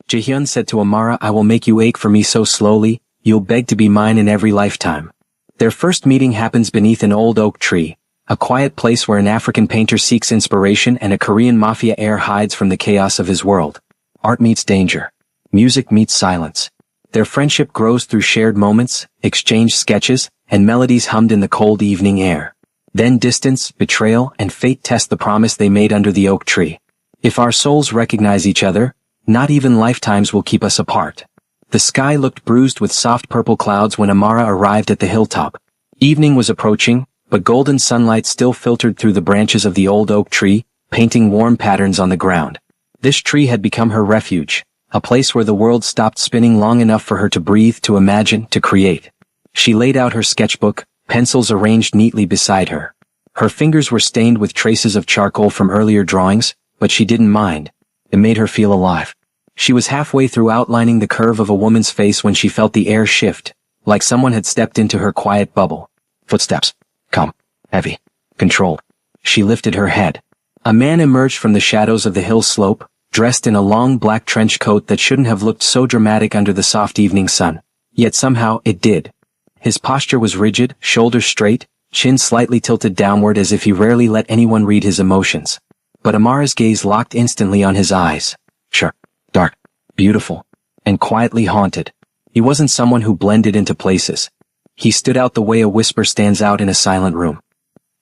Jaehyun said to Amara, I will make you ache for me so slowly, you'll beg to be mine in every lifetime. Their first meeting happens beneath an old oak tree, a quiet place where an African painter seeks inspiration and a Korean mafia heir hides from the chaos of his world. Art meets danger. Music meets silence. Their friendship grows through shared moments, exchanged sketches, and melodies hummed in the cold evening air. Then distance, betrayal, and fate test the promise they made under the oak tree. If our souls recognize each other, not even lifetimes will keep us apart. The sky looked bruised with soft purple clouds when Amara arrived at the hilltop. Evening was approaching, but golden sunlight still filtered through the branches of the old oak tree, painting warm patterns on the ground. This tree had become her refuge, a place where the world stopped spinning long enough for her to breathe, to imagine, to create. She laid out her sketchbook, pencils arranged neatly beside her. Her fingers were stained with traces of charcoal from earlier drawings, but she didn't mind. It made her feel alive. She was halfway through outlining the curve of a woman's face when she felt the air shift, like someone had stepped into her quiet bubble. Footsteps. Calm. Heavy. Controlled. She lifted her head. A man emerged from the shadows of the hill slope, dressed in a long black trench coat that shouldn't have looked so dramatic under the soft evening sun. Yet somehow it did. His posture was rigid, shoulders straight, chin slightly tilted downward as if he rarely let anyone read his emotions. But Amara's gaze locked instantly on his eyes. Sharp, dark, beautiful, and quietly haunted. He wasn't someone who blended into places. He stood out the way a whisper stands out in a silent room.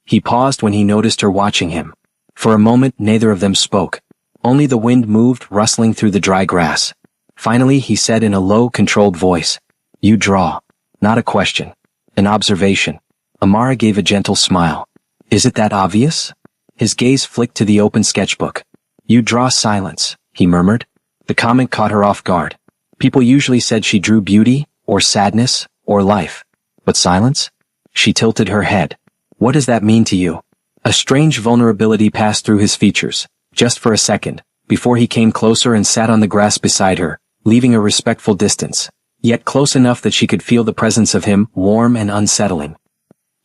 He paused when he noticed her watching him. For a moment neither of them spoke. Only the wind moved, rustling through the dry grass. Finally he said in a low, controlled voice, You draw. Not a question. An observation. Amara gave a gentle smile. Is it that obvious? His gaze flicked to the open sketchbook. You draw silence, he murmured. The comment caught her off guard. People usually said she drew beauty, or sadness, or life. But silence? She tilted her head. What does that mean to you? A strange vulnerability passed through his features, just for a second, before he came closer and sat on the grass beside her, leaving a respectful distance, yet close enough that she could feel the presence of him, warm and unsettling.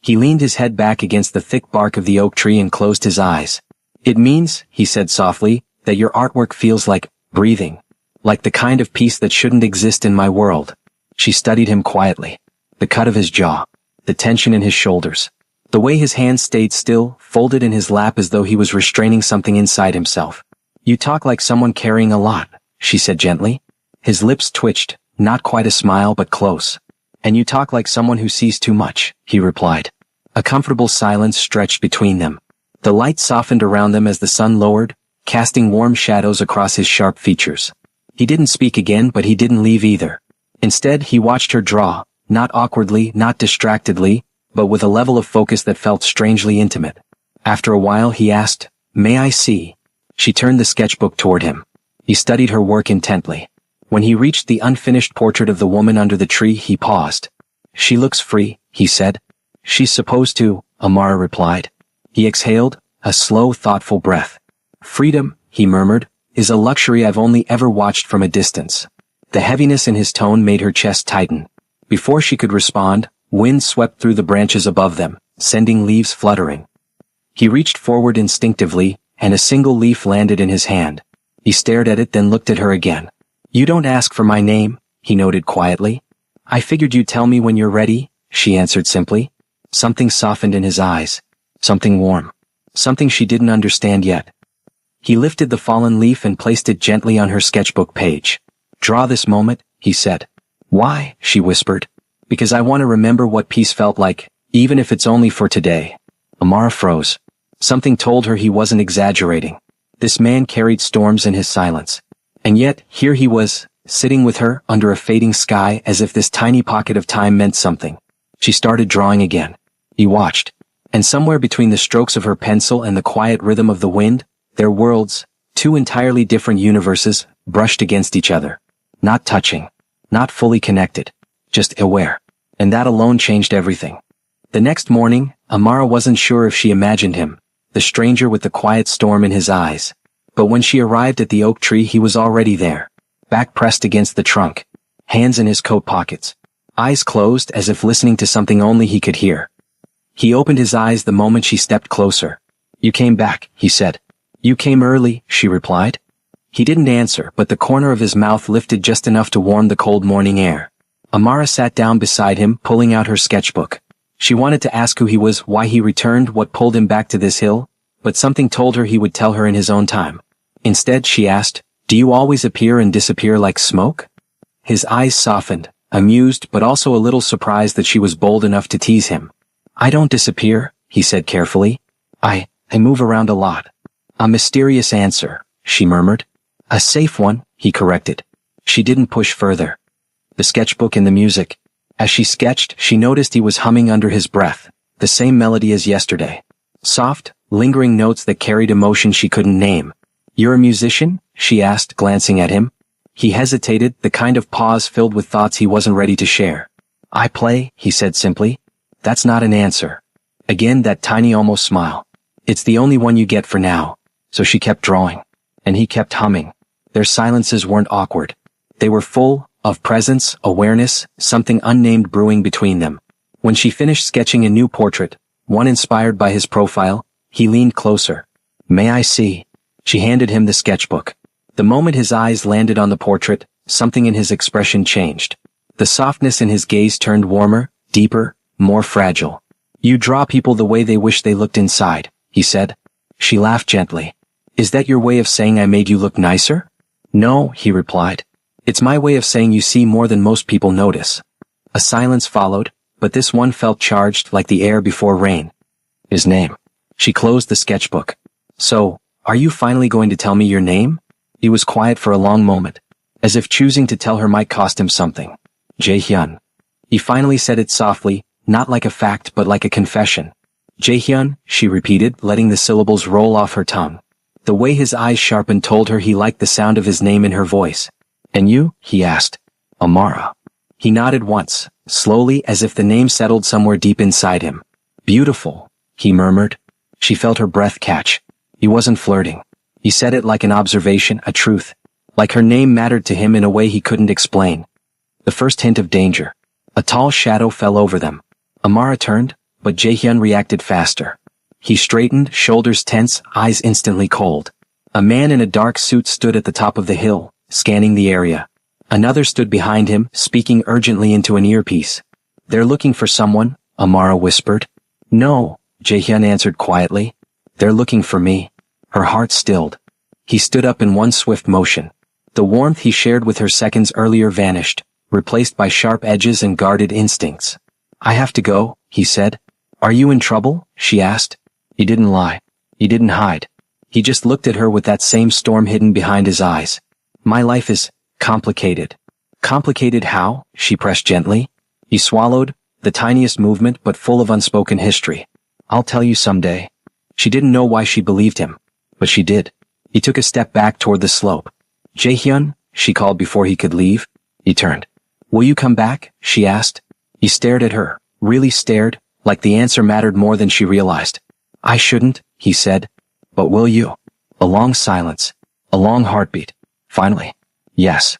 He leaned his head back against the thick bark of the oak tree and closed his eyes. It means, he said softly, that your artwork feels like breathing, like the kind of peace that shouldn't exist in my world. She studied him quietly. The cut of his jaw, the tension in his shoulders, the way his hands stayed still, folded in his lap as though he was restraining something inside himself. You talk like someone carrying a lot, she said gently. His lips twitched, not quite a smile but close. And you talk like someone who sees too much, he replied. A comfortable silence stretched between them. The light softened around them as the sun lowered, casting warm shadows across his sharp features. He didn't speak again, but he didn't leave either. Instead, he watched her draw, not awkwardly, not distractedly, but with a level of focus that felt strangely intimate. After a while he asked, May I see? She turned the sketchbook toward him. He studied her work intently. When he reached the unfinished portrait of the woman under the tree, he paused. She looks free, he said. She's supposed to, Amara replied. He exhaled, a slow, thoughtful breath. Freedom, he murmured, is a luxury I've only ever watched from a distance. The heaviness in his tone made her chest tighten. Before she could respond, wind swept through the branches above them, sending leaves fluttering. He reached forward instinctively, and a single leaf landed in his hand. He stared at it, then looked at her again. You don't ask for my name, he noted quietly. I figured you'd tell me when you're ready, she answered simply. Something softened in his eyes. Something warm. Something she didn't understand yet. He lifted the fallen leaf and placed it gently on her sketchbook page. Draw this moment, he said. Why? She whispered. Because I want to remember what peace felt like, even if it's only for today. Amara froze. Something told her he wasn't exaggerating. This man carried storms in his silence. And yet, here he was, sitting with her, under a fading sky, as if this tiny pocket of time meant something. She started drawing again. He watched. And somewhere between the strokes of her pencil and the quiet rhythm of the wind, their worlds, two entirely different universes, brushed against each other. Not touching. Not fully connected. Just aware. And that alone changed everything. The next morning, Amara wasn't sure if she imagined him, the stranger with the quiet storm in his eyes. But when she arrived at the oak tree, he was already there, back pressed against the trunk, hands in his coat pockets, eyes closed as if listening to something only he could hear. He opened his eyes the moment she stepped closer. You came back, he said. You came early, she replied. He didn't answer, but the corner of his mouth lifted just enough to warm the cold morning air. Amara sat down beside him, pulling out her sketchbook. She wanted to ask who he was, why he returned, what pulled him back to this hill, but something told her he would tell her in his own time. Instead, she asked, "Do you always appear and disappear like smoke?" His eyes softened, amused but also a little surprised that she was bold enough to tease him. "I don't disappear," he said carefully. I move around a lot." "A mysterious answer," she murmured. "A safe one," he corrected. She didn't push further. The sketchbook and the music. As she sketched, she noticed he was humming under his breath, the same melody as yesterday. Soft, lingering notes that carried emotion she couldn't name. "You're a musician?" she asked, glancing at him. He hesitated, the kind of pause filled with thoughts he wasn't ready to share. "I play," he said simply. "That's not an answer." Again that tiny almost smile. "It's the only one you get for now." So she kept drawing. And he kept humming. Their silences weren't awkward. They were full of presence, awareness, something unnamed brewing between them. When she finished sketching a new portrait, one inspired by his profile, he leaned closer. "May I see?" She handed him the sketchbook. The moment his eyes landed on the portrait, something in his expression changed. The softness in his gaze turned warmer, deeper, more fragile. "You draw people the way they wish they looked inside," he said. She laughed gently. "Is that your way of saying I made you look nicer?" "No," he replied. "It's my way of saying you see more than most people notice." A silence followed, but this one felt charged like the air before rain. "His name." She closed the sketchbook. "So, are you finally going to tell me your name?" He was quiet for a long moment, as if choosing to tell her might cost him something. "Jae-hyun." He finally said it softly, not like a fact but like a confession. "Jae-hyun," she repeated, letting the syllables roll off her tongue. The way his eyes sharpened told her he liked the sound of his name in her voice. "And you?" he asked. "Amara." He nodded once, slowly, as if the name settled somewhere deep inside him. "Beautiful," he murmured. She felt her breath catch. He wasn't flirting. He said it like an observation, a truth. Like her name mattered to him in a way he couldn't explain. The first hint of danger. A tall shadow fell over them. Amara turned, but Jae-hyun reacted faster. He straightened, shoulders tense, eyes instantly cold. A man in a dark suit stood at the top of the hill, scanning the area. Another stood behind him, speaking urgently into an earpiece. "They're looking for someone," Amara whispered. "No," Jae-hyun answered quietly. "They're looking for me." Her heart stilled. He stood up in one swift motion. The warmth he shared with her seconds earlier vanished, replaced by sharp edges and guarded instincts. "I have to go," he said. "Are you in trouble?" she asked. He didn't lie. He didn't hide. He just looked at her with that same storm hidden behind his eyes. "My life is complicated." "Complicated how?" she pressed gently. He swallowed, the tiniest movement but full of unspoken history. "I'll tell you someday." She didn't know why she believed him, but she did. He took a step back toward the slope. "Jae-hyun," she called before he could leave. He turned. "Will you come back?" she asked. He stared at her, really stared, like the answer mattered more than she realized. "I shouldn't," he said. "But will you?" A long silence. A long heartbeat. Finally. "Yes."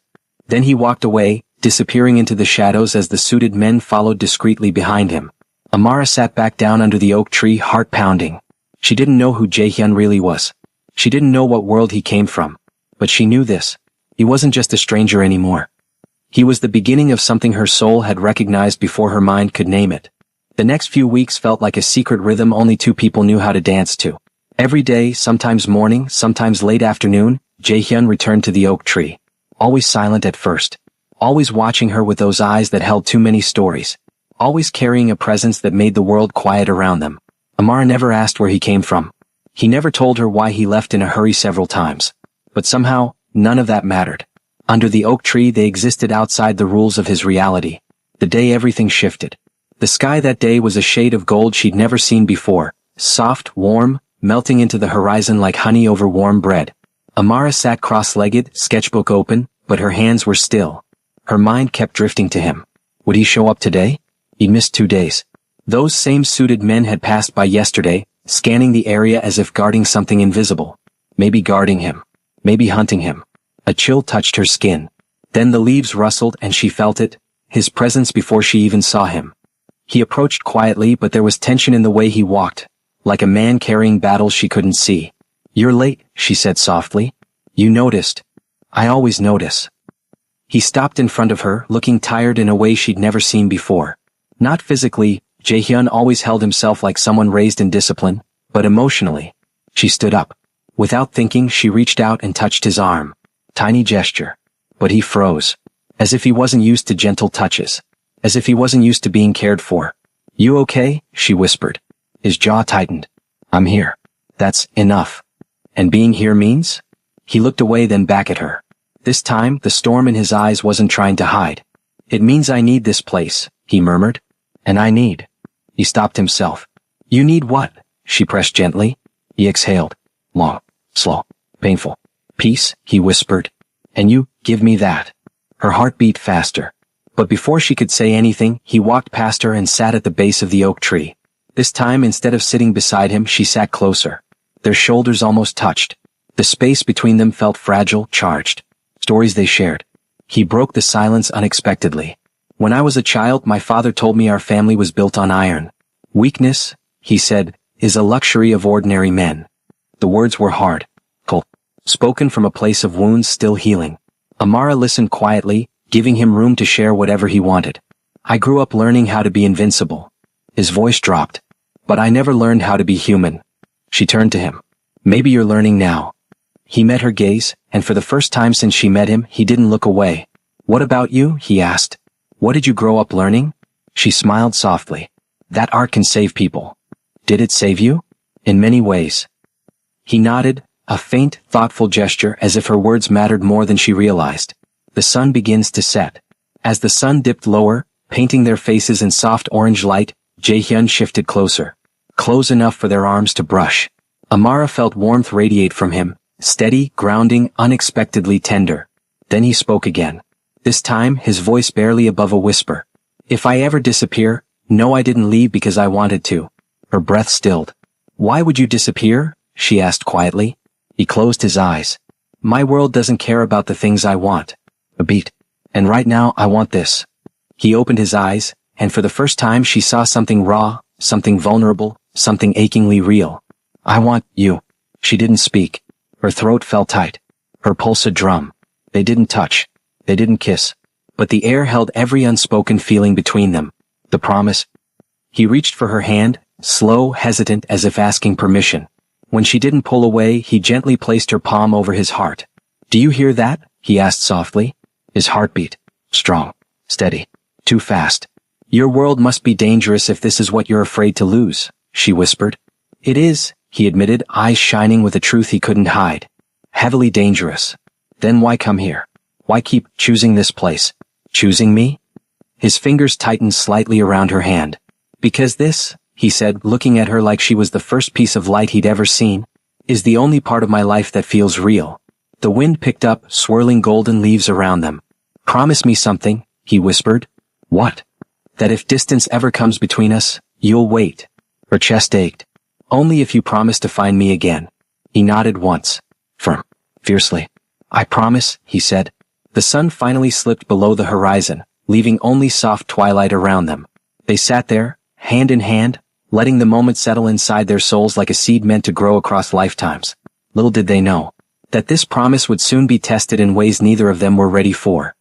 Then he walked away, disappearing into the shadows as the suited men followed discreetly behind him. Amara sat back down under the oak tree, heart pounding. She didn't know who Jae-hyun really was. She didn't know what world he came from. But she knew this. He wasn't just a stranger anymore. He was the beginning of something her soul had recognized before her mind could name it. The next few weeks felt like a secret rhythm only two people knew how to dance to. Every day, sometimes morning, sometimes late afternoon, Jae-hyun returned to the oak tree. Always silent at first. Always watching her with those eyes that held too many stories. Always carrying a presence that made the world quiet around them. Amara never asked where he came from. He never told her why he left in a hurry several times. But somehow, none of that mattered. Under the oak tree they existed outside the rules of his reality. The day everything shifted. The sky that day was a shade of gold she'd never seen before, soft, warm, melting into the horizon like honey over warm bread. Amara sat cross-legged, sketchbook open, but her hands were still. Her mind kept drifting to him. Would he show up today? He'd missed 2 days. Those same suited men had passed by yesterday, scanning the area as if guarding something invisible. Maybe guarding him. Maybe hunting him. A chill touched her skin. Then the leaves rustled and she felt it, his presence before she even saw him. He approached quietly, but there was tension in the way he walked, like a man carrying battles she couldn't see. "You're late," she said softly. You noticed. I always notice. He stopped in front of her, looking tired in a way she'd never seen before. Not physically, Jae-hyun always held himself like someone raised in discipline, but emotionally. She stood up. Without thinking, she reached out and touched his arm. Tiny gesture. But he froze. As if he wasn't used to gentle touches. As if he wasn't used to being cared for. You okay? She whispered. His jaw tightened. I'm here. That's enough. And being here means? He looked away, then back at her. This time, the storm in his eyes wasn't trying to hide. It means I need this place, he murmured. And I need. He stopped himself. You need what? She pressed gently. He exhaled. Long, slow, painful. Peace, he whispered. And you, give me that. Her heart beat faster. But before she could say anything, he walked past her and sat at the base of the oak tree. This time, instead of sitting beside him, she sat closer. Their shoulders almost touched. The space between them felt fragile, charged. Stories they shared. He broke the silence unexpectedly. When I was a child, my father told me our family was built on iron. Weakness, he said, is a luxury of ordinary men. The words were hard, cold, spoken from a place of wounds still healing. Amara listened quietly, giving him room to share whatever he wanted. I grew up learning how to be invincible. His voice dropped. But I never learned how to be human. She turned to him. Maybe you're learning now. He met her gaze, and for the first time since she met him, he didn't look away. What about you? He asked. What did you grow up learning? She smiled softly. That art can save people. Did it save you? In many ways. He nodded, a faint, thoughtful gesture as if her words mattered more than she realized. The sun begins to set. As the sun dipped lower, painting their faces in soft orange light, Jae-hyun shifted closer. Close enough for their arms to brush. Amara felt warmth radiate from him, steady, grounding, unexpectedly tender. Then he spoke again. This time, his voice barely above a whisper. If I ever disappear, know I didn't leave because I wanted to. Her breath stilled. Why would you disappear? She asked quietly. He closed his eyes. My world doesn't care about the things I want. A beat. And right now, I want this. He opened his eyes, and for the first time she saw something raw, something vulnerable, something achingly real. I want you. She didn't speak. Her throat felt tight. Her pulse a drum. They didn't touch. They didn't kiss. But the air held every unspoken feeling between them. The promise. He reached for her hand, slow, hesitant, as if asking permission. When she didn't pull away, he gently placed her palm over his heart. Do you hear that? He asked softly. His heartbeat. Strong. Steady. Too fast. Your world must be dangerous if this is what you're afraid to lose, she whispered. It is, he admitted, eyes shining with a truth he couldn't hide. Heavily dangerous. Then why come here? Why keep choosing this place? Choosing me? His fingers tightened slightly around her hand. Because this, he said, looking at her like she was the first piece of light he'd ever seen, is the only part of my life that feels real. The wind picked up, swirling golden leaves around them. Promise me something, he whispered. What? That if distance ever comes between us, you'll wait. Her chest ached. Only if you promise to find me again. He nodded once. Firm. Fiercely. I promise, he said. The sun finally slipped below the horizon, leaving only soft twilight around them. They sat there, hand in hand, letting the moment settle inside their souls like a seed meant to grow across lifetimes. Little did they know that this promise would soon be tested in ways neither of them were ready for.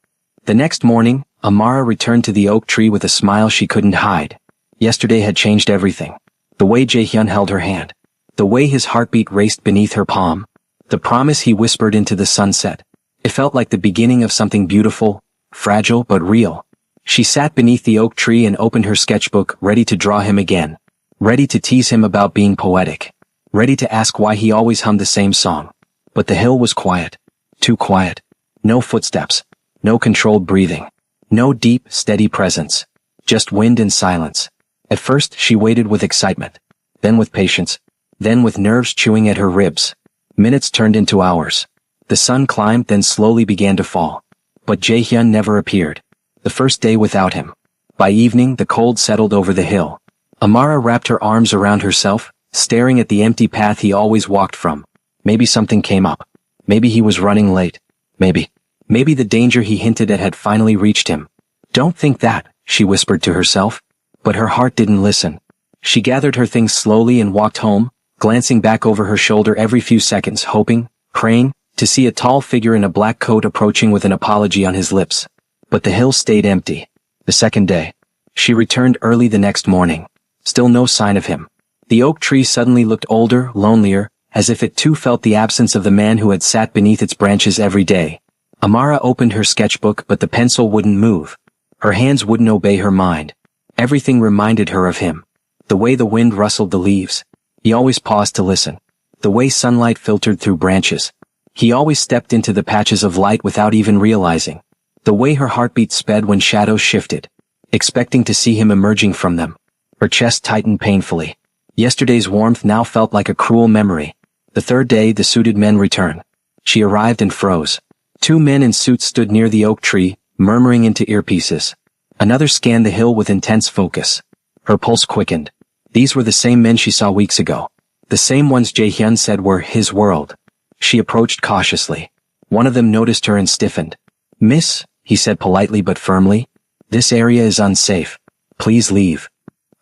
The next morning, Amara returned to the oak tree with a smile she couldn't hide. Yesterday had changed everything. The way Jae-hyun held her hand. The way his heartbeat raced beneath her palm. The promise he whispered into the sunset. It felt like the beginning of something beautiful, fragile but real. She sat beneath the oak tree and opened her sketchbook, ready to draw him again. Ready to tease him about being poetic. Ready to ask why he always hummed the same song. But the hill was quiet. Too quiet. No footsteps. No controlled breathing. No deep, steady presence. Just wind and silence. At first, she waited with excitement. Then with patience. Then with nerves chewing at her ribs. Minutes turned into hours. The sun climbed, then slowly began to fall. But Jae-hyun never appeared. The first day without him. By evening, the cold settled over the hill. Amara wrapped her arms around herself, staring at the empty path he always walked from. Maybe something came up. Maybe he was running late. Maybe the danger he hinted at had finally reached him. Don't think that, she whispered to herself. But her heart didn't listen. She gathered her things slowly and walked home, glancing back over her shoulder every few seconds, hoping, praying, to see a tall figure in a black coat approaching with an apology on his lips. But the hill stayed empty. The second day. She returned early the next morning. Still no sign of him. The oak tree suddenly looked older, lonelier, as if it too felt the absence of the man who had sat beneath its branches every day. Amara opened her sketchbook, but the pencil wouldn't move. Her hands wouldn't obey her mind. Everything reminded her of him. The way the wind rustled the leaves. He always paused to listen. The way sunlight filtered through branches. He always stepped into the patches of light without even realizing. The way her heartbeat sped when shadows shifted, expecting to see him emerging from them. Her chest tightened painfully. Yesterday's warmth now felt like a cruel memory. The third day, the suited men returned. She arrived and froze. Two men in suits stood near the oak tree, murmuring into earpieces. Another scanned the hill with intense focus. Her pulse quickened. These were the same men she saw weeks ago. The same ones Jae-hyun said were his world. She approached cautiously. One of them noticed her and stiffened. "Miss," he said politely but firmly, "this area is unsafe. Please leave."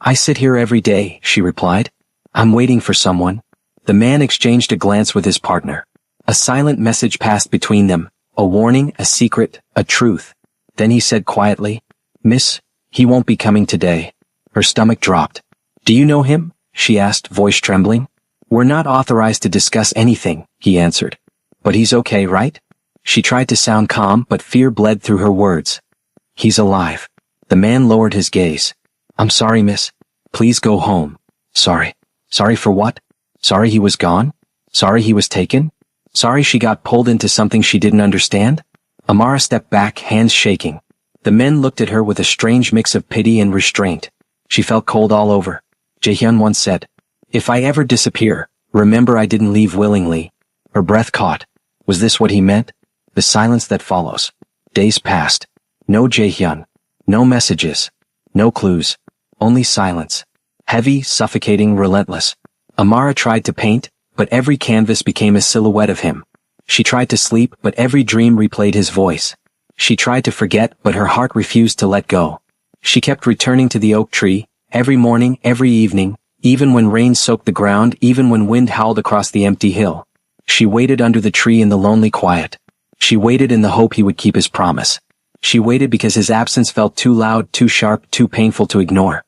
"I sit here every day," she replied. "I'm waiting for someone." The man exchanged a glance with his partner. A silent message passed between them, a warning, a secret, a truth. Then he said quietly, "Miss, he won't be coming today." Her stomach dropped. "Do you know him?" she asked, voice trembling. "We're not authorized to discuss anything," he answered. "But he's okay, right?" She tried to sound calm, but fear bled through her words. "He's alive." The man lowered his gaze. "I'm sorry, miss. Please go home." "Sorry. Sorry for what? Sorry he was gone? Sorry he was taken? Sorry she got pulled into something she didn't understand?" Amara stepped back, hands shaking. The men looked at her with a strange mix of pity and restraint. She felt cold all over. Jae-hyun once said, "If I ever disappear, remember I didn't leave willingly." Her breath caught. Was this what he meant? The silence that follows. Days passed. No Jae-hyun. No messages. No clues. Only silence. Heavy, suffocating, relentless. Amara tried to paint, but every canvas became a silhouette of him. She tried to sleep, but every dream replayed his voice. She tried to forget, but her heart refused to let go. She kept returning to the oak tree, every morning, every evening, even when rain soaked the ground, even when wind howled across the empty hill. She waited under the tree in the lonely quiet. She waited in the hope he would keep his promise. She waited because his absence felt too loud, too sharp, too painful to ignore.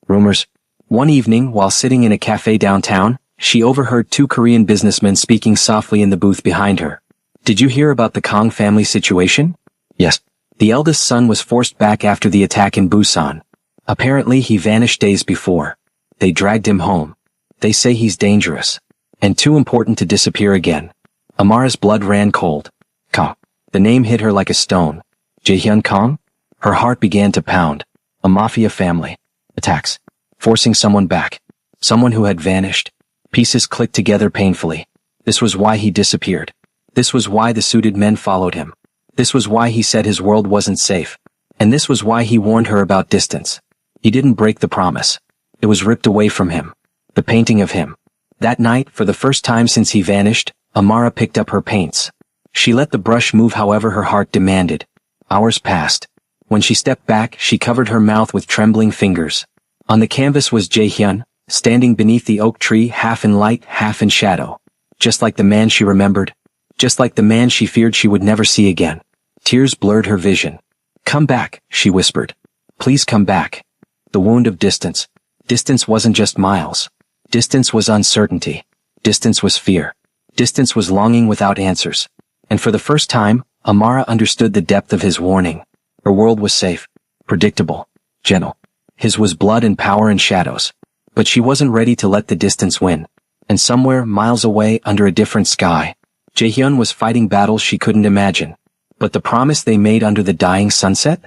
Rumors. One evening, while sitting in a cafe downtown, she overheard two Korean businessmen speaking softly in the booth behind her. "Did you hear about the Kang family situation?" "Yes." The eldest son was forced back after the attack in Busan. Apparently he vanished days before. They dragged him home. They say he's dangerous. And too important to disappear again. Amara's blood ran cold. Kang. The name hit her like a stone. Jae-hyun Kang? Her heart began to pound. A MAFIA family. Attacks. Forcing someone back. Someone who had vanished. Pieces clicked together painfully. This was why he disappeared. This was why the suited men followed him. This was why he said his world wasn't safe. And this was why he warned her about distance. He didn't break the promise. It was ripped away from him. The painting of him. That night, for the first time since he vanished, Amara picked up her paints. She let the brush move however her heart demanded. Hours passed. When she stepped back, she covered her mouth with trembling fingers. On the canvas was Jae-hyun, standing beneath the oak tree, half in light, half in shadow. Just like the man she remembered. Just like the man she feared she would never see again. Tears blurred her vision. "Come back," she whispered. "Please come back." The wound of distance. Distance wasn't just miles. Distance was uncertainty. Distance was fear. Distance was longing without answers. And for the first time, Amara understood the depth of his warning. Her world was safe, predictable, gentle. His was blood and power and shadows. But she wasn't ready to let the distance win. And somewhere, miles away, under a different sky, Jae-hyun was fighting battles she couldn't imagine. But the promise they made under the dying sunset?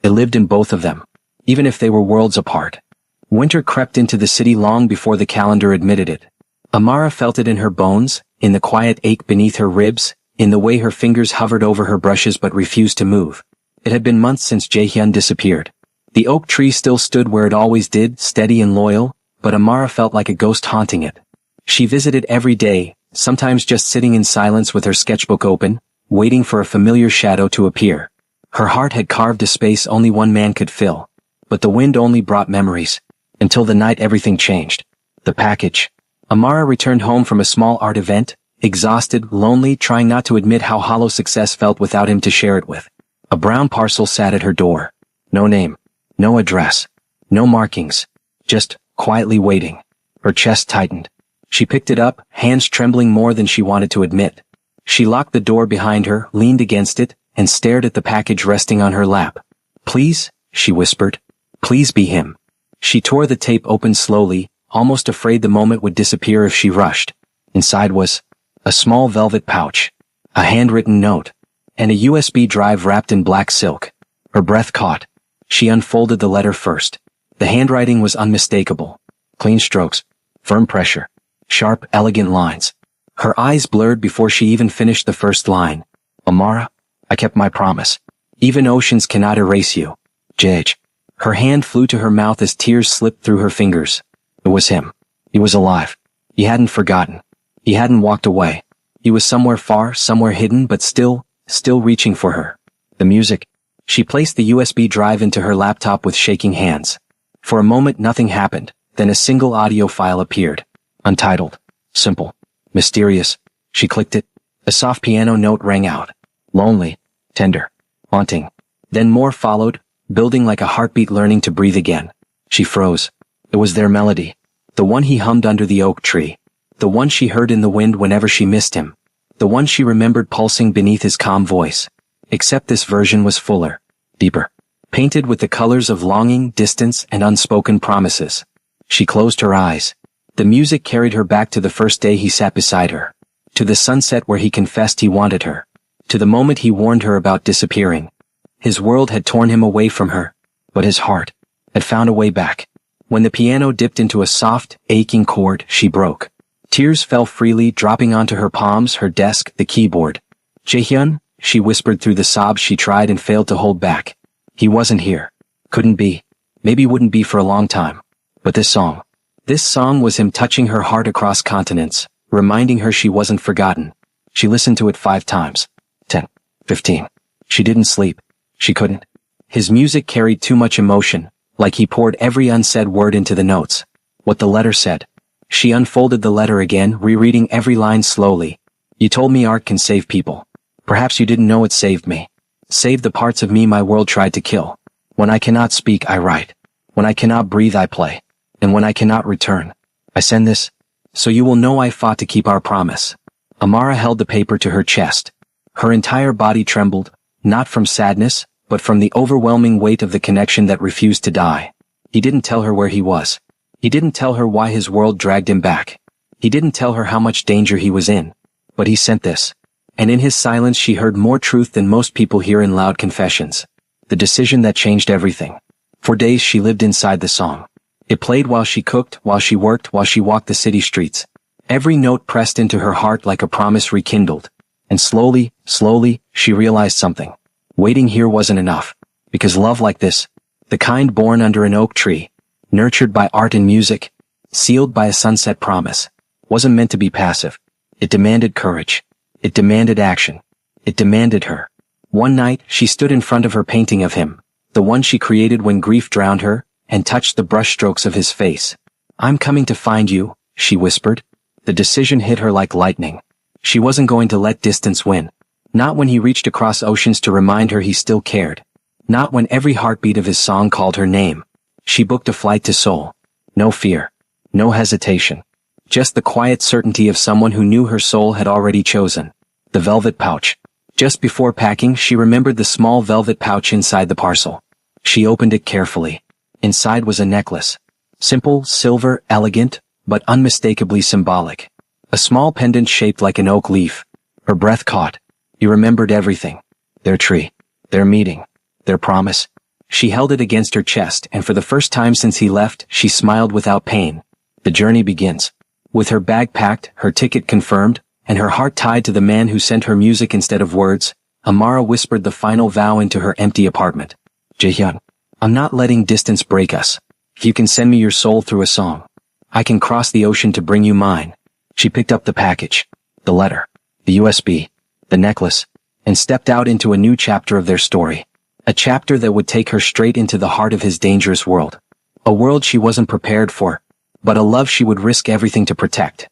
It lived in both of them, even if they were worlds apart. Winter crept into the city long before the calendar admitted it. Amara felt it in her bones, in the quiet ache beneath her ribs, in the way her fingers hovered over her brushes but refused to move. It had been months since Jae-hyun disappeared. The oak tree still stood where it always did, steady and loyal, but Amara felt like a ghost haunting it. She visited every day, sometimes just sitting in silence with her sketchbook open, waiting for a familiar shadow to appear. Her heart had carved a space only one man could fill. But the wind only brought memories. Until the night everything changed. The package. Amara returned home from a small art event, exhausted, lonely, trying not to admit how hollow success felt without him to share it with. A brown parcel sat at her door. No name, no address, no markings, just quietly waiting. Her chest tightened. She picked it up, hands trembling more than she wanted to admit. She locked the door behind her, leaned against it, and stared at the package resting on her lap. "Please," she whispered. "Please be him." She tore the tape open slowly, almost afraid the moment would disappear if she rushed. Inside was a small velvet pouch, a handwritten note, and a USB drive wrapped in black silk. Her breath caught. She unfolded the letter first. The handwriting was unmistakable. Clean strokes, firm pressure, sharp, elegant lines. Her eyes blurred before she even finished the first line. "Amara, I kept my promise. Even oceans cannot erase you. JH." Her hand flew to her mouth as tears slipped through her fingers. It was him. He was alive. He hadn't forgotten. He hadn't walked away. He was somewhere far, somewhere hidden, but still reaching for her. The music. She placed the USB drive into her laptop with shaking hands. For a moment nothing happened, then a single audio file appeared. Untitled. Simple. Mysterious. She clicked it. A soft piano note rang out. Lonely. Tender. Haunting. Then more followed, building like a heartbeat learning to breathe again. She froze. It was their melody. The one he hummed under the oak tree. The one she heard in the wind whenever she missed him. The one she remembered pulsing beneath his calm voice. Except this version was fuller. Deeper. Painted with the colors of longing, distance, and unspoken promises. She closed her eyes. The music carried her back to the first day he sat beside her. To the sunset where he confessed he wanted her. To the moment he warned her about disappearing. His world had torn him away from her, but his heart had found a way back. When the piano dipped into a soft, aching chord, she broke. Tears fell freely, dropping onto her palms, her desk, the keyboard. "Jaehyun," she whispered through the sobs she tried and failed to hold back. He wasn't here. Couldn't be. Maybe wouldn't be for a long time. But this song was him touching her heart across continents, reminding her she wasn't forgotten. She listened to it 5 times. 10. 15. She didn't sleep. She couldn't. His music carried too much emotion, like he poured every unsaid word into the notes. What the letter said. She unfolded the letter again, rereading every line slowly. "You told me art can save people. Perhaps you didn't know it saved me. Saved the parts of me my world tried to kill. When I cannot speak, I write. When I cannot breathe, I play. And when I cannot return, I send this, so you will know I fought to keep our promise." Amara held the paper to her chest. Her entire body trembled, not from sadness, but from the overwhelming weight of the connection that refused to die. He didn't tell her where he was. He didn't tell her why his world dragged him back. He didn't tell her how much danger he was in. But he sent this. And in his silence she heard more truth than most people hear in loud confessions. The decision that changed everything. For days she lived inside the song. It played while she cooked, while she worked, while she walked the city streets. Every note pressed into her heart like a promise rekindled. And slowly, she realized something. Waiting here wasn't enough. Because love like this, the kind born under an oak tree, nurtured by art and music, sealed by a sunset promise, wasn't meant to be passive. It demanded courage. It demanded action. It demanded her. One night, she stood in front of her painting of him, the one she created when grief drowned her, and touched the brushstrokes of his face. "I'm coming to find you," she whispered. The decision hit her like lightning. She wasn't going to let distance win. Not when he reached across oceans to remind her he still cared. Not when every heartbeat of his song called her name. She booked a flight to Seoul. No fear. No hesitation. Just the quiet certainty of someone who knew her soul had already chosen. The velvet pouch. Just before packing, she remembered the small velvet pouch inside the parcel. She opened it carefully. Inside was a necklace. Simple, silver, elegant, but unmistakably symbolic. A small pendant shaped like an oak leaf. Her breath caught. He remembered everything. Their tree. Their meeting. Their promise. She held it against her chest, and for the first time since he left, she smiled without pain. The journey begins. With her bag packed, her ticket confirmed, and her heart tied to the man who sent her music instead of words, Amara whispered the final vow into her empty apartment. "Jaehyun, I'm not letting distance break us. If you can send me your soul through a song, I can cross the ocean to bring you mine." She picked up the package, the letter, the USB, the necklace, and stepped out into a new chapter of their story. A chapter that would take her straight into the heart of his dangerous world. A world she wasn't prepared for, but a love she would risk everything to protect.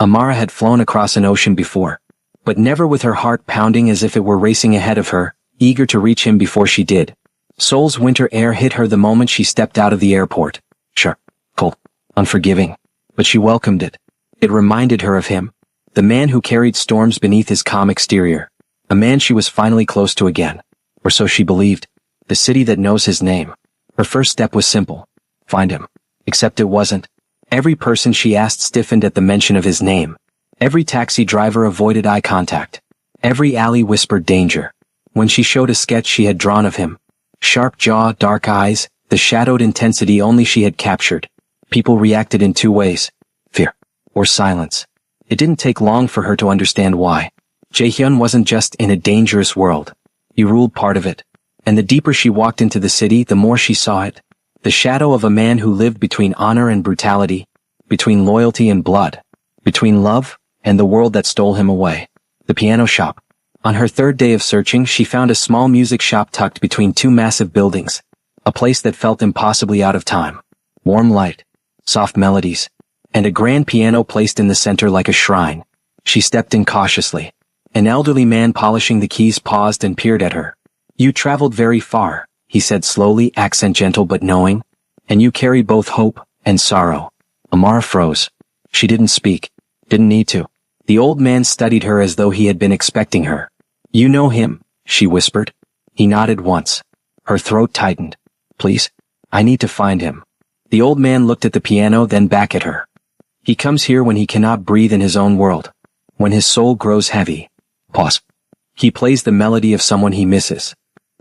Amara had flown across an ocean before, but never with her heart pounding as if it were racing ahead of her, eager to reach him before she did. Seoul's winter air hit her the moment she stepped out of the airport. Sharp, cold, unforgiving. But she welcomed it. It reminded her of him, the man who carried storms beneath his calm exterior. A man she was finally close to again. Or so she believed. The city that knows his name. Her first step was simple. Find him. Except it wasn't. Every person she asked stiffened at the mention of his name. Every taxi driver avoided eye contact. Every alley whispered danger. When she showed a sketch she had drawn of him, sharp jaw, dark eyes, the shadowed intensity only she had captured, people reacted in two ways, fear or silence. It didn't take long for her to understand why. Jaehyun wasn't just in a dangerous world. He ruled part of it. And the deeper she walked into the city, the more she saw it. The shadow of a man who lived between honor and brutality, between loyalty and blood, between love and the world that stole him away. The piano shop. On her third day of searching, she found a small music shop tucked between two massive buildings. A place that felt impossibly out of time. Warm light, soft melodies, and a grand piano placed in the center like a shrine. She stepped in cautiously. An elderly man polishing the keys paused and peered at her. You traveled very far, he said slowly, accent gentle but knowing. And you carry both hope and sorrow. Amara froze. She didn't speak. Didn't need to. The old man studied her as though he had been expecting her. You know him, she whispered. He nodded once. Her throat tightened. Please, I need to find him. The old man looked at the piano, then back at her. He comes here when he cannot breathe in his own world. When his soul grows heavy. Pause. He plays the melody of someone he misses.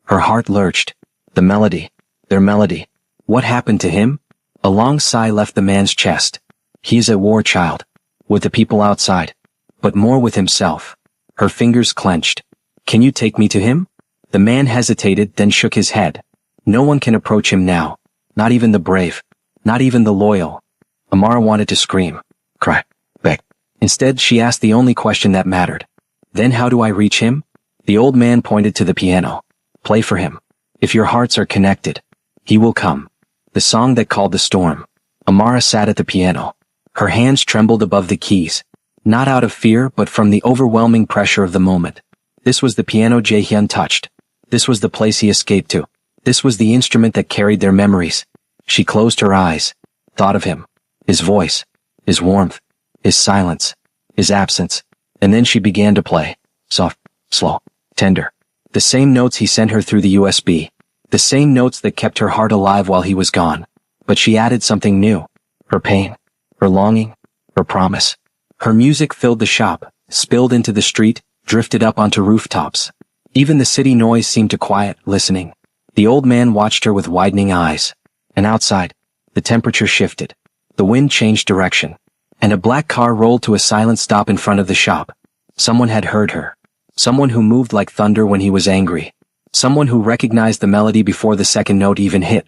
Her heart lurched. The melody. Their melody. What happened to him? A long sigh left the man's chest. He is a war child. With the people outside. But more with himself. Her fingers clenched. Can you take me to him? The man hesitated, then shook his head. No one can approach him now. Not even the brave. Not even the loyal. Amara wanted to scream. Cry. Beg. Instead, she asked the only question that mattered. Then how do I reach him? The old man pointed to the piano. Play for him. If your hearts are connected, he will come. The song that called the storm. Amara sat at the piano. Her hands trembled above the keys. Not out of fear, but from the overwhelming pressure of the moment. This was the piano Jaehyun touched. This was the place he escaped to. This was the instrument that carried their memories. She closed her eyes, thought of him, his voice, his warmth, his silence, his absence, and then she began to play. Soft, slow, tender. The same notes he sent her through the USB. The same notes that kept her heart alive while he was gone. But she added something new. Her pain, her longing, her promise. Her music filled the shop, spilled into the street, drifted up onto rooftops. Even the city noise seemed to quiet, listening. The old man watched her with widening eyes. And outside, the temperature shifted. The wind changed direction. And a black car rolled to a silent stop in front of the shop. Someone had heard her. Someone who moved like thunder when he was angry. Someone who recognized the melody before the second note even hit.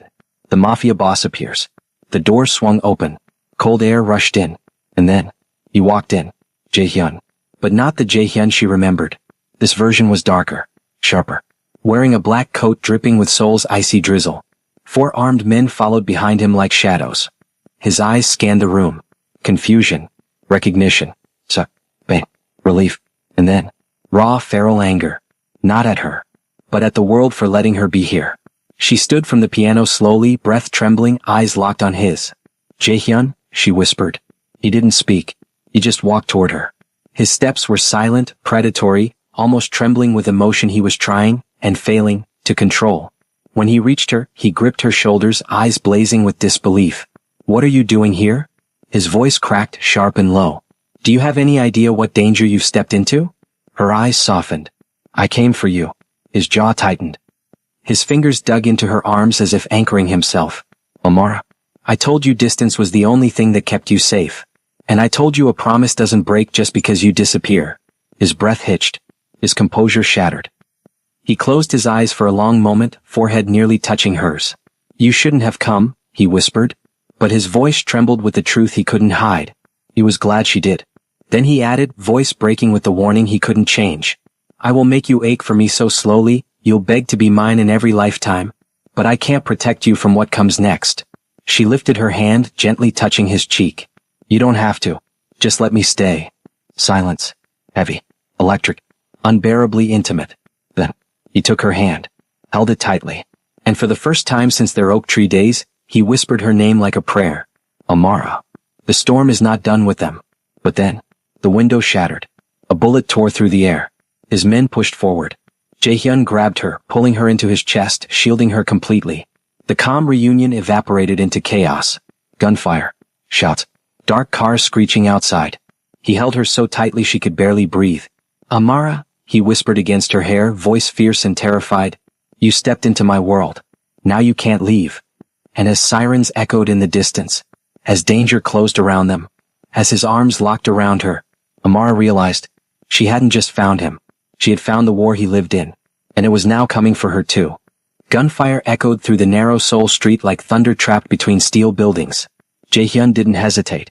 The MAFIA boss appears. The door swung open. Cold air rushed in. And then, he walked in. Jaehyun. But not the Jaehyun she remembered. This version was darker. Sharper. Wearing a black coat dripping with Seoul's icy drizzle. 4 armed men followed behind him like shadows. His eyes scanned the room. Confusion. Recognition. Pain. Relief. And then, raw feral anger. Not at her, but at the world for letting her be here. She stood from the piano slowly, breath trembling, eyes locked on his. Jaehyun, she whispered. He didn't speak. He just walked toward her. His steps were silent, predatory, almost trembling with emotion he was trying, and failing, to control. When he reached her, he gripped her shoulders, eyes blazing with disbelief. What are you doing here? His voice cracked, sharp and low. Do you have any idea what danger you've stepped into? Her eyes softened. I came for you. His jaw tightened. His fingers dug into her arms as if anchoring himself. Amara, I told you distance was the only thing that kept you safe. And I told you a promise doesn't break just because you disappear. His breath hitched. His composure shattered. He closed his eyes for a long moment, forehead nearly touching hers. You shouldn't have come, he whispered. But his voice trembled with the truth he couldn't hide. He was glad she did. Then he added, voice breaking with the warning he couldn't change. I will make you ache for me so slowly, you'll beg to be mine in every lifetime. But I can't protect you from what comes next. She lifted her hand, gently touching his cheek. You don't have to. Just let me stay. Silence. Heavy. Electric. Unbearably intimate. Then, he took her hand. Held it tightly. And for the first time since their oak tree days, he whispered her name like a prayer. Amara. The storm is not done with them. But then, the window shattered. A bullet tore through the air. His men pushed forward. Jaehyun grabbed her, pulling her into his chest, shielding her completely. The calm reunion evaporated into chaos. Gunfire. Shouts. Dark cars screeching outside. He held her so tightly she could barely breathe. Amara, he whispered against her hair, voice fierce and terrified. You stepped into my world. Now you can't leave. And as sirens echoed in the distance, as danger closed around them, as his arms locked around her, Amara realized she hadn't just found him. She had found the war he lived in, and it was now coming for her too. Gunfire echoed through the narrow Seoul street like thunder trapped between steel buildings. Jaehyun didn't hesitate.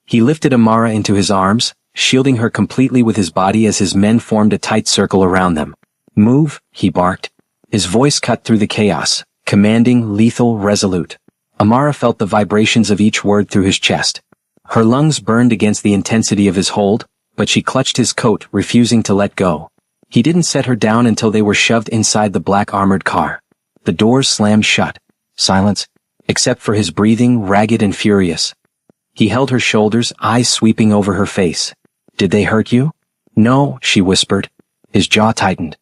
He lifted Amara into his arms, shielding her completely with his body as his men formed a tight circle around them. Move, he barked. His voice cut through the chaos, commanding, lethal, resolute. Amara felt the vibrations of each word through his chest. Her lungs burned against the intensity of his hold, but she clutched his coat, refusing to let go. He didn't set her down until they were shoved inside the black armored car. The doors slammed shut. Silence, except for his breathing, ragged and furious. He held her shoulders, eyes sweeping over her face. Did they hurt you? No, she whispered. His jaw tightened.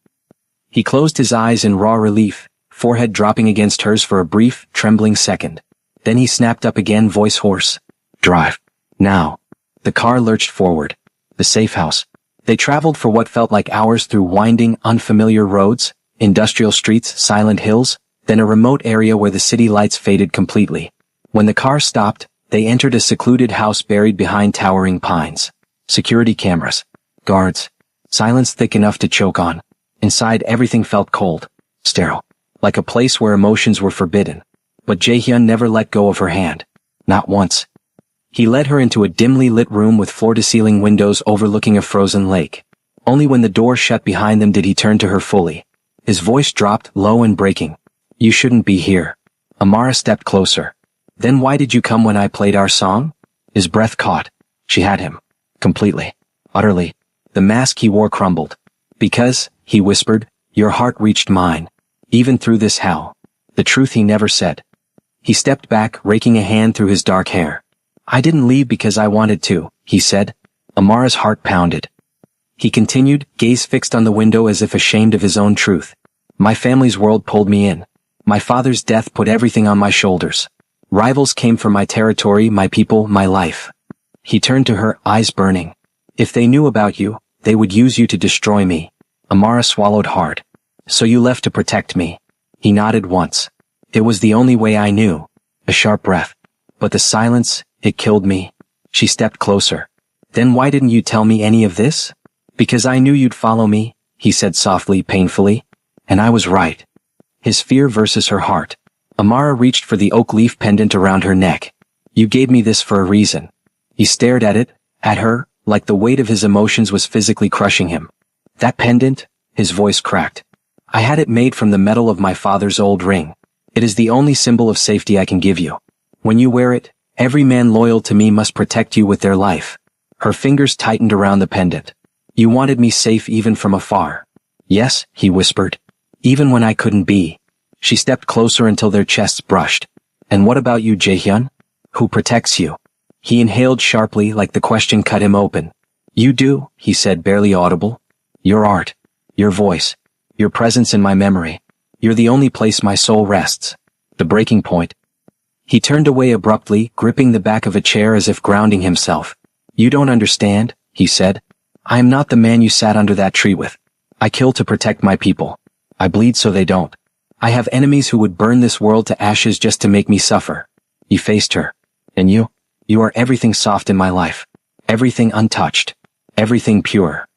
He closed his eyes in raw relief, forehead dropping against hers for a brief, trembling second. Then he snapped up again, voice hoarse. Drive. Now. The car lurched forward. The safe house. They traveled for what felt like hours through winding, unfamiliar roads, industrial streets, silent hills, then a remote area where the city lights faded completely. When the car stopped, they entered a secluded house buried behind towering pines. Security cameras. Guards. Silence thick enough to choke on. Inside everything felt cold. Sterile. Like a place where emotions were forbidden. But Jaehyun never let go of her hand. Not once. He led her into a dimly lit room with floor-to-ceiling windows overlooking a frozen lake. Only when the door shut behind them did he turn to her fully. His voice dropped, low and breaking. You shouldn't be here. Amara stepped closer. Then why did you come when I played our song? His breath caught. She had him. Completely. Utterly. The mask he wore crumbled. Because, he whispered, your heart reached mine. Even through this hell. The truth he never said. He stepped back, raking a hand through his dark hair. I didn't leave because I wanted to, he said. Amara's heart pounded. He continued, gaze fixed on the window as if ashamed of his own truth. My family's world pulled me in. My father's death put everything on my shoulders. Rivals came for my territory, my people, my life. He turned to her, eyes burning. If they knew about you, they would use you to destroy me. Amara swallowed hard. So you left to protect me. He nodded once. It was the only way I knew. A sharp breath. But the silence, it killed me. She stepped closer. Then why didn't you tell me any of this? Because I knew you'd follow me, he said softly, painfully. And I was right. His fear versus her heart. Amara reached for the oak leaf pendant around her neck. You gave me this for a reason. He stared at it, at her, like the weight of his emotions was physically crushing him. That pendant, his voice cracked. I had it made from the metal of my father's old ring. It is the only symbol of safety I can give you. When you wear it, every man loyal to me must protect you with their life. Her fingers tightened around the pendant. You wanted me safe even from afar. Yes, he whispered. Even when I couldn't be. She stepped closer until their chests brushed. And what about you, Jaehyun? Who protects you? He inhaled sharply like the question cut him open. You do, he said, barely audible. Your art. Your voice. Your presence in my memory. You're the only place my soul rests. The breaking point. He turned away abruptly, gripping the back of a chair as if grounding himself. You don't understand, he said. I am not the man you sat under that tree with. I kill to protect my people. I bleed so they don't. I have enemies who would burn this world to ashes just to make me suffer. He faced her. And you? You are everything soft in my life. Everything untouched. Everything pure.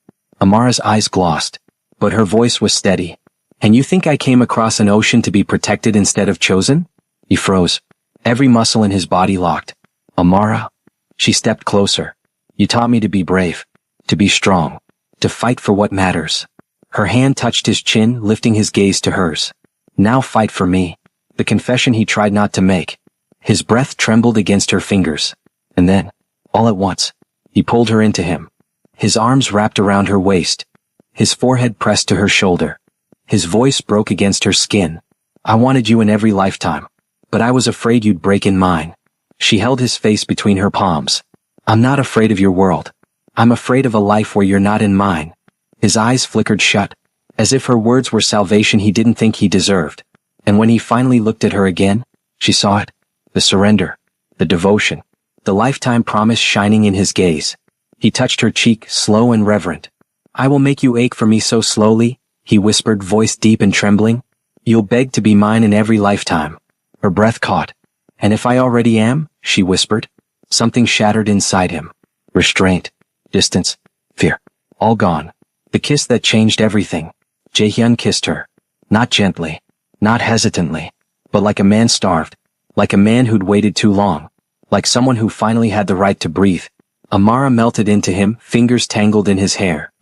Amara's eyes glossed. But her voice was steady. And you think I came across an ocean to be protected instead of chosen? He froze. Every muscle in his body locked. Amara? She stepped closer. You taught me to be brave. To be strong. To fight for what matters. Her hand touched his chin, lifting his gaze to hers. Now fight for me. The confession he tried not to make. His breath trembled against her fingers. And then, all at once, He pulled her into him. His arms wrapped around her waist. His forehead pressed to her shoulder. His voice broke against her skin. I wanted you in every lifetime. But I was afraid you'd break in mine. She held his face between her palms. I'm not afraid of your world. I'm afraid of a life where you're not in mine. His eyes flickered shut, as if her words were salvation he didn't think he deserved. And when he finally looked at her again, she saw it. The surrender. The devotion. The lifetime promise shining in his gaze. He touched her cheek, slow and reverent. I will make you ache for me so slowly, he whispered, voice deep and trembling. You'll beg to be mine in every lifetime. Her breath caught. And if I already am, she whispered. Something shattered inside him. Restraint. Distance. Fear. All gone. The kiss that changed everything. Jaehyun kissed her. Not gently. Not hesitantly. But like a man starved. Like a man who'd waited too long. Like someone who finally had the right to breathe. Amara melted into him, fingers tangled in his hair.